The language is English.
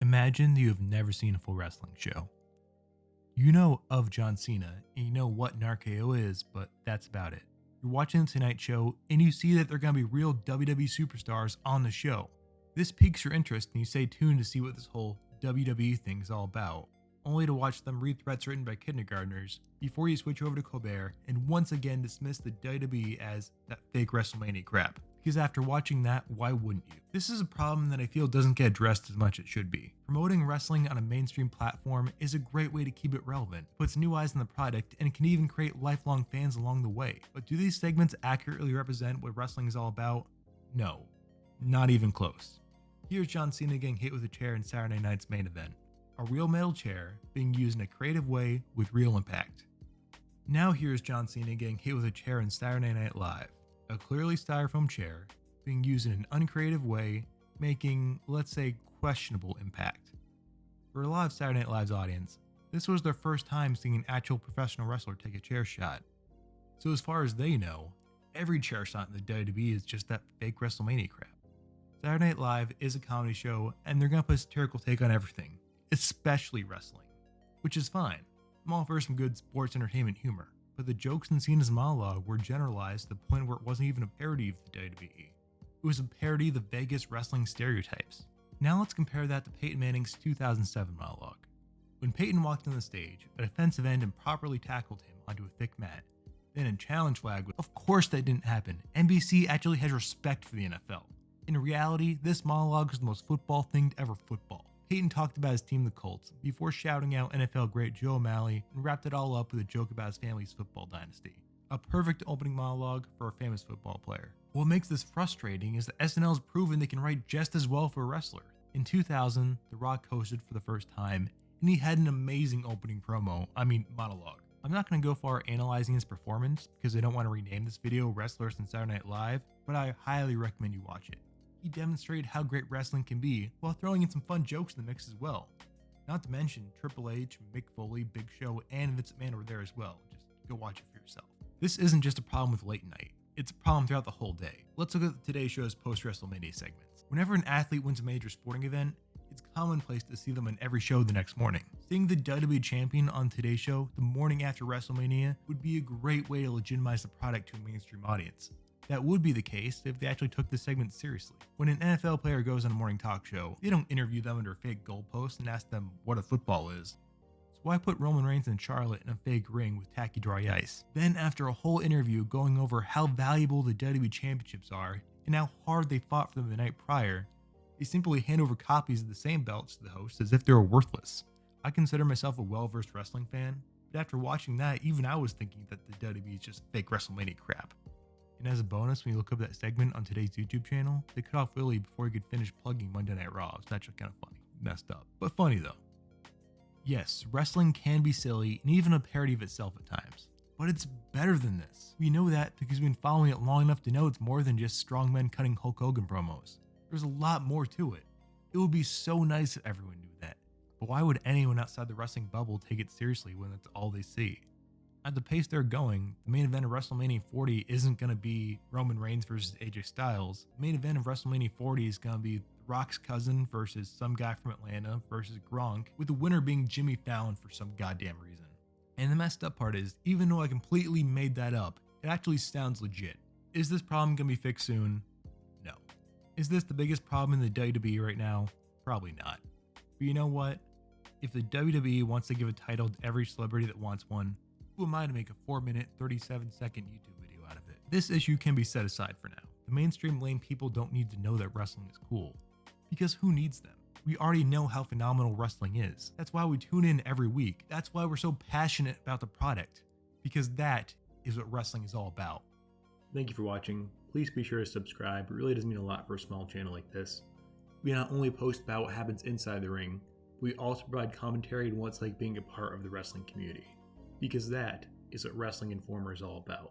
Imagine that you have never seen a full wrestling show. You know of John Cena, and you know what an RKO is, but that's about it. You're watching the Tonight Show, and you see that there are going to be real WWE superstars on the show. This piques your interest, and you stay tuned to see what this whole WWE thing is all about, only to watch them read threats written by kindergartners before you switch over to Colbert and once again dismiss the WWE as that fake WrestleMania crap. Because after watching that, why wouldn't you? This is a problem that I feel doesn't get addressed as much as it should be. Promoting wrestling on a mainstream platform is a great way to keep it relevant, puts new eyes on the product, and can even create lifelong fans along the way. But do these segments accurately represent what wrestling is all about? No, not even close. Here's John Cena getting hit with a chair in Saturday night's main event. A real metal chair being used in a creative way with real impact. Now here's John Cena getting hit with a chair in Saturday Night Live. A clearly styrofoam chair being used in an uncreative way, making, let's say, questionable impact. For a lot of Saturday Night Live's audience, this was their first time seeing an actual professional wrestler take a chair shot. So as far as they know, every chair shot in the WWE is just that fake WrestleMania crap. Saturday Night Live is a comedy show, and they're gonna put a satirical take on everything, especially wrestling, which is fine. I'm all for some good sports entertainment humor. But the jokes in Cena's monologue were generalized to the point where it wasn't even a parody of the WWE. It was a parody of the Vegas wrestling stereotypes. Now let's compare that to Peyton Manning's 2007 monologue. When Peyton walked on the stage, a defensive end improperly tackled him onto a thick mat. Then a challenge flag. Of course that didn't happen. NBC actually has respect for the NFL. In reality, this monologue is the most football thing to ever football. Peyton talked about his team, the Colts, before shouting out NFL great Joe O'Malley and wrapped it all up with a joke about his family's football dynasty. A perfect opening monologue for a famous football player. What makes this frustrating is that SNL has proven they can write just as well for a wrestler. In 2000, The Rock hosted for the first time, and he had an amazing opening monologue. I'm not going to go far analyzing his performance because I don't want to rename this video Wrestlers in Saturday Night Live, but I highly recommend you watch it. He demonstrated how great wrestling can be while throwing in some fun jokes in the mix as well. Not to mention Triple H, Mick Foley, Big Show, and Vince McMahon were there as well. Just go watch it for yourself. This isn't just a problem with late night, it's a problem throughout the whole day. Let's look at today's show's post-WrestleMania segments. Whenever an athlete wins a major sporting event, it's commonplace to see them on every show the next morning. Seeing the WWE champion on today's show the morning after WrestleMania would be a great way to legitimize the product to a mainstream audience. That would be the case if they actually took this segment seriously. When an NFL player goes on a morning talk show, they don't interview them under fake goalposts and ask them what a football is. So why put Roman Reigns and Charlotte in a fake ring with tacky dry ice? Then after a whole interview going over how valuable the WWE championships are and how hard they fought for them the night prior, they simply hand over copies of the same belts to the host as if they were worthless. I consider myself a well-versed wrestling fan, but after watching that, even I was thinking that the WWE is just fake WrestleMania crap. And as a bonus, when you look up that segment on today's YouTube channel, they cut off Willie before he could finish plugging Monday Night Raw. It's actually kind of funny. Messed up, but funny though. Yes, wrestling can be silly and even a parody of itself at times. But it's better than this. We know that because we've been following it long enough to know it's more than just strongmen cutting Hulk Hogan promos. There's a lot more to it. It would be so nice if everyone knew that. But why would anyone outside the wrestling bubble take it seriously when that's all they see? At the pace they're going, the main event of WrestleMania 40 isn't going to be Roman Reigns versus AJ Styles. The main event of WrestleMania 40 is going to be The Rock's cousin versus some guy from Atlanta versus Gronk, with the winner being Jimmy Fallon for some goddamn reason. And the messed up part is, even though I completely made that up, it actually sounds legit. Is this problem going to be fixed soon? No. Is this the biggest problem in the WWE right now? Probably not. But you know what? If the WWE wants to give a title to every celebrity that wants one, who am I to make a 4-minute, 37-second YouTube video out of it? This issue can be set aside for now. The mainstream lame people don't need to know that wrestling is cool. Because who needs them? We already know how phenomenal wrestling is. That's why we tune in every week. That's why we're so passionate about the product. Because that is what wrestling is all about. Thank you for watching. Please be sure to subscribe. It really does mean a lot for a small channel like this. We not only post about what happens inside the ring, we also provide commentary on what it's like being a part of the wrestling community. Because that is what Wrestling Informer is all about.